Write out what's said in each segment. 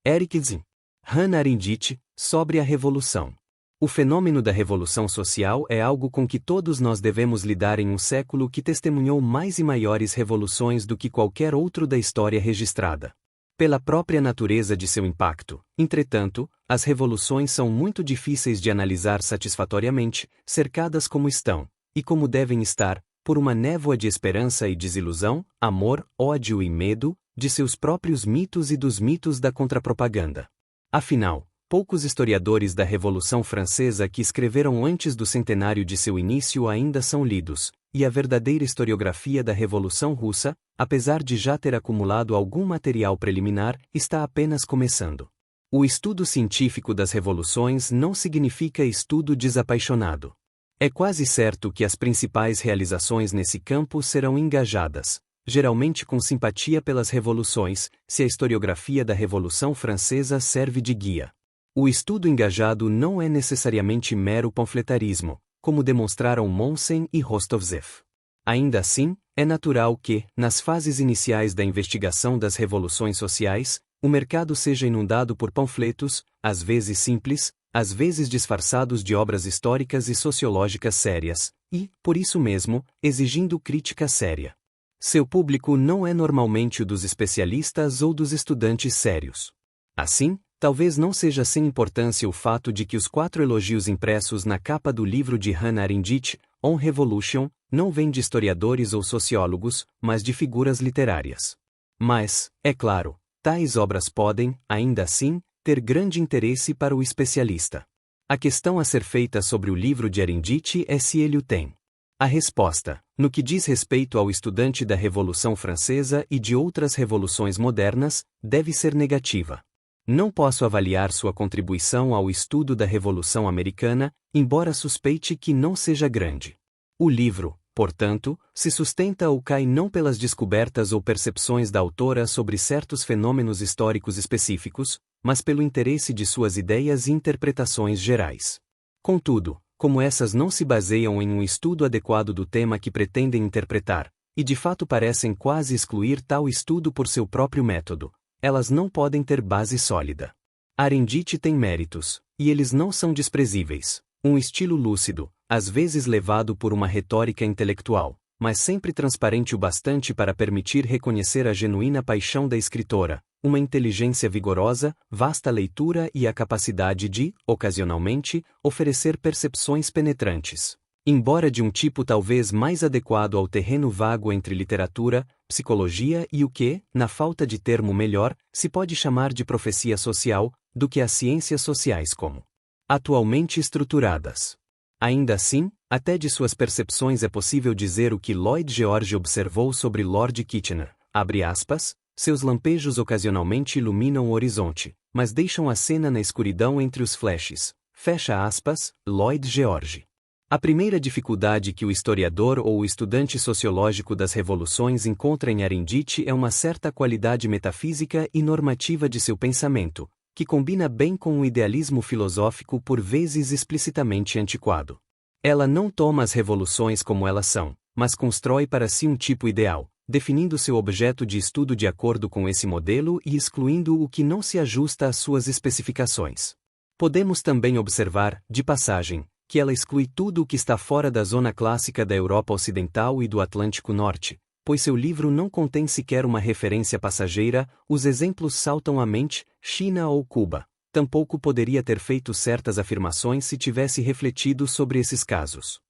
Eric Zinn. Hannah Arendt, sobre a Revolução. O fenômeno da revolução social é algo com que todos nós devemos lidar em um século que testemunhou mais e maiores revoluções do que qualquer outro da história registrada. Pela própria natureza de seu impacto, entretanto, as revoluções são muito difíceis de analisar satisfatoriamente, cercadas como estão, e como devem estar, por uma névoa de esperança e desilusão, amor, ódio e medo, de seus próprios mitos e dos mitos da contrapropaganda. Afinal, poucos historiadores da Revolução Francesa que escreveram antes do centenário de seu início ainda são lidos, e a verdadeira historiografia da Revolução Russa, apesar de já ter acumulado algum material preliminar, está apenas começando. O estudo científico das revoluções não significa estudo desapaixonado. É quase certo que as principais realizações nesse campo serão engajadas, geralmente com simpatia pelas revoluções, se a historiografia da Revolução Francesa serve de guia. O estudo engajado não é necessariamente mero panfletarismo, como demonstraram Mommsen e Rostovtsev. Ainda assim, é natural que, nas fases iniciais da investigação das revoluções sociais, o mercado seja inundado por panfletos, às vezes simples, às vezes disfarçados de obras históricas e sociológicas sérias, e, por isso mesmo, exigindo crítica séria. Seu público não é normalmente o dos especialistas ou dos estudantes sérios. Assim, talvez não seja sem importância o fato de que os 4 elogios impressos na capa do livro de Hannah Arendt, On Revolution, não vêm de historiadores ou sociólogos, mas de figuras literárias. Mas, é claro, tais obras podem, ainda assim, ter grande interesse para o especialista. A questão a ser feita sobre o livro de Arendt é se ele o tem. A resposta, no que diz respeito ao estudante da Revolução Francesa e de outras revoluções modernas, deve ser negativa. Não posso avaliar sua contribuição ao estudo da Revolução Americana, embora suspeite que não seja grande. O livro, portanto, se sustenta ou cai não pelas descobertas ou percepções da autora sobre certos fenômenos históricos específicos, mas pelo interesse de suas ideias e interpretações gerais. Contudo, como essas não se baseiam em um estudo adequado do tema que pretendem interpretar, e de fato parecem quase excluir tal estudo por seu próprio método, elas não podem ter base sólida. Arendt tem méritos, e eles não são desprezíveis. Um estilo lúcido, às vezes levado por uma retórica intelectual, mas sempre transparente o bastante para permitir reconhecer a genuína paixão da escritora, uma inteligência vigorosa, vasta leitura e a capacidade de, ocasionalmente, oferecer percepções penetrantes. Embora de um tipo talvez mais adequado ao terreno vago entre literatura, psicologia e o que, na falta de termo melhor, se pode chamar de profecia social, do que as ciências sociais como atualmente estruturadas. Ainda assim, até de suas percepções é possível dizer o que Lloyd George observou sobre Lord Kitchener, abre aspas, seus lampejos ocasionalmente iluminam o horizonte, mas deixam a cena na escuridão entre os flashes, fecha aspas, Lloyd George. A primeira dificuldade que o historiador ou o estudante sociológico das revoluções encontra em Arendt é uma certa qualidade metafísica e normativa de seu pensamento, que combina bem com o idealismo filosófico por vezes explicitamente antiquado. Ela não toma as revoluções como elas são, mas constrói para si um tipo ideal, definindo seu objeto de estudo de acordo com esse modelo e excluindo o que não se ajusta às suas especificações. Podemos também observar, de passagem, que ela exclui tudo o que está fora da zona clássica da Europa Ocidental e do Atlântico Norte, pois seu livro não contém sequer uma referência passageira, os exemplos saltam à mente, China ou Cuba. Tampouco poderia ter feito certas afirmações se tivesse refletido sobre esses casos.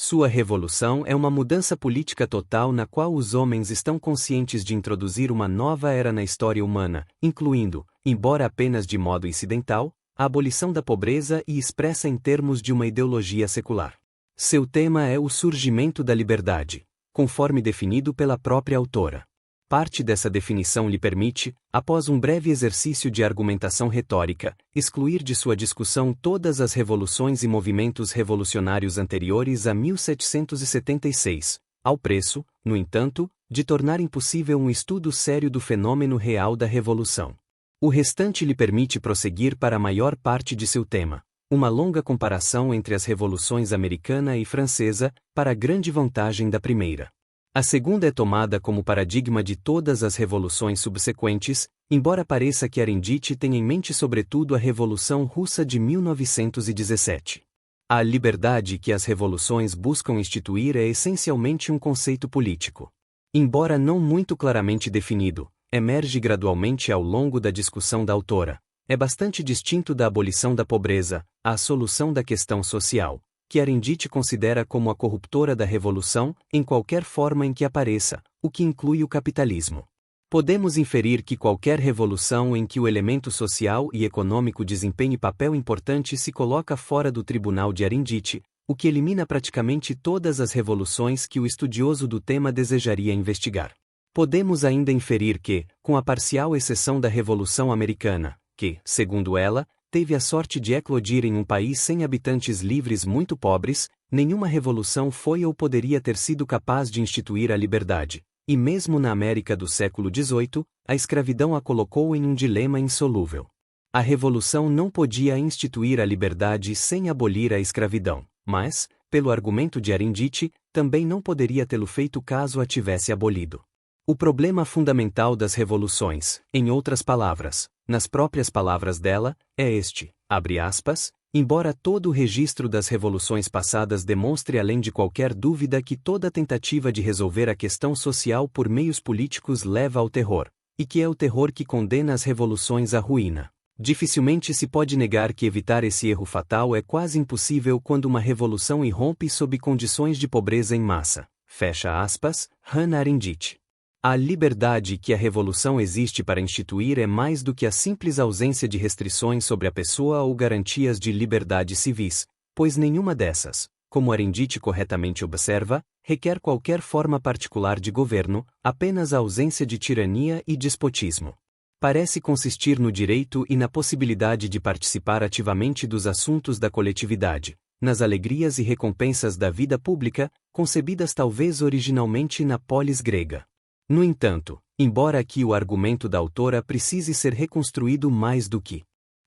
Sua revolução é uma mudança política total na qual os homens estão conscientes de introduzir uma nova era na história humana, incluindo, embora apenas de modo incidental, a abolição da pobreza e expressa em termos de uma ideologia secular. Seu tema é o surgimento da liberdade, conforme definido pela própria autora. Parte dessa definição lhe permite, após um breve exercício de argumentação retórica, excluir de sua discussão todas as revoluções e movimentos revolucionários anteriores a 1776, ao preço, no entanto, de tornar impossível um estudo sério do fenômeno real da revolução. O restante lhe permite prosseguir para a maior parte de seu tema, uma longa comparação entre as revoluções americana e francesa, para a grande vantagem da primeira. A segunda é tomada como paradigma de todas as revoluções subsequentes, embora pareça que Arendt tenha em mente sobretudo a Revolução Russa de 1917. A liberdade que as revoluções buscam instituir é essencialmente um conceito político. Embora não muito claramente definido, emerge gradualmente ao longo da discussão da autora. É bastante distinto da abolição da pobreza, a solução da questão social, que Arendt considera como a corruptora da revolução, em qualquer forma em que apareça, o que inclui o capitalismo. Podemos inferir que qualquer revolução em que o elemento social e econômico desempenhe papel importante se coloca fora do tribunal de Arendt, o que elimina praticamente todas as revoluções que o estudioso do tema desejaria investigar. Podemos ainda inferir que, com a parcial exceção da Revolução Americana, que, segundo ela, teve a sorte de eclodir em um país sem habitantes livres muito pobres, nenhuma revolução foi ou poderia ter sido capaz de instituir a liberdade. E mesmo na América do século XVIII, a escravidão a colocou em um dilema insolúvel. A revolução não podia instituir a liberdade sem abolir a escravidão, mas, pelo argumento de Arendt, também não poderia tê-lo feito caso a tivesse abolido. O problema fundamental das revoluções, em outras palavras, nas próprias palavras dela, é este, abre aspas, embora todo o registro das revoluções passadas demonstre além de qualquer dúvida que toda tentativa de resolver a questão social por meios políticos leva ao terror, e que é o terror que condena as revoluções à ruína. Dificilmente se pode negar que evitar esse erro fatal é quase impossível quando uma revolução irrompe sob condições de pobreza em massa. Fecha aspas, Hannah Arendt. A liberdade que a revolução existe para instituir é mais do que a simples ausência de restrições sobre a pessoa ou garantias de liberdade civis, pois nenhuma dessas, como Arendt corretamente observa, requer qualquer forma particular de governo, apenas a ausência de tirania e despotismo. Parece consistir no direito e na possibilidade de participar ativamente dos assuntos da coletividade, nas alegrias e recompensas da vida pública, concebidas talvez originalmente na polis grega. No entanto, embora aqui o argumento da autora precise ser reconstruído mais do que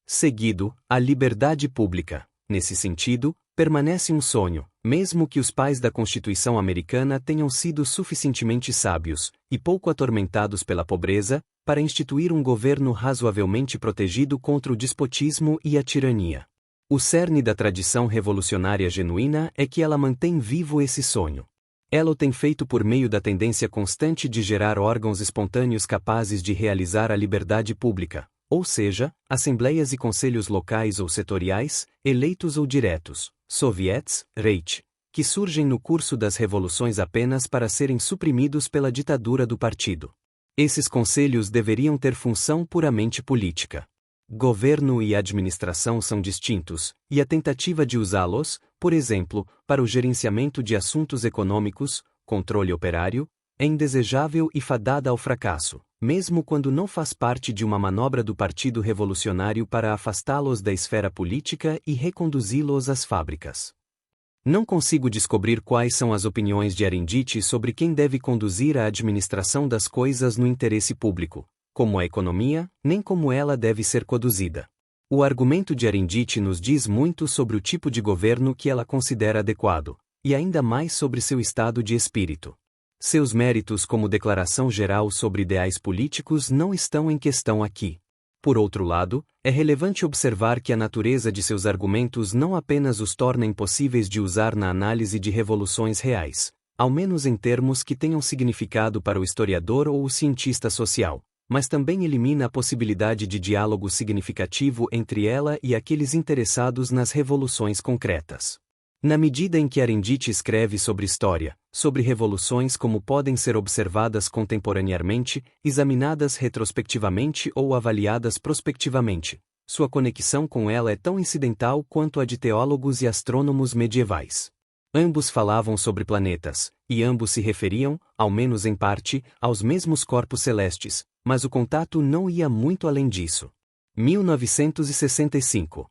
seguido, a liberdade pública, nesse sentido, permanece um sonho, mesmo que os pais da Constituição americana tenham sido suficientemente sábios, e pouco atormentados pela pobreza, para instituir um governo razoavelmente protegido contra o despotismo e a tirania. O cerne da tradição revolucionária genuína é que ela mantém vivo esse sonho. Ela o tem feito por meio da tendência constante de gerar órgãos espontâneos capazes de realizar a liberdade pública, ou seja, assembleias e conselhos locais ou setoriais, eleitos ou diretos, soviets, Reich, que surgem no curso das revoluções apenas para serem suprimidos pela ditadura do partido. Esses conselhos deveriam ter função puramente política. Governo e administração são distintos, e a tentativa de usá-los, por exemplo, para o gerenciamento de assuntos econômicos, controle operário, é indesejável e fadada ao fracasso, mesmo quando não faz parte de uma manobra do Partido Revolucionário para afastá-los da esfera política e reconduzi-los às fábricas. Não consigo descobrir quais são as opiniões de Arendt sobre quem deve conduzir a administração das coisas no interesse público, como a economia, nem como ela deve ser conduzida. O argumento de Arendt nos diz muito sobre o tipo de governo que ela considera adequado, e ainda mais sobre seu estado de espírito. Seus méritos como declaração geral sobre ideais políticos não estão em questão aqui. Por outro lado, é relevante observar que a natureza de seus argumentos não apenas os torna impossíveis de usar na análise de revoluções reais, ao menos em termos que tenham significado para o historiador ou o cientista social, mas também elimina a possibilidade de diálogo significativo entre ela e aqueles interessados nas revoluções concretas. Na medida em que Arendt escreve sobre história, sobre revoluções como podem ser observadas contemporaneamente, examinadas retrospectivamente ou avaliadas prospectivamente, sua conexão com ela é tão incidental quanto a de teólogos e astrônomos medievais. Ambos falavam sobre planetas, e ambos se referiam, ao menos em parte, aos mesmos corpos celestes, mas o contato não ia muito além disso. 1965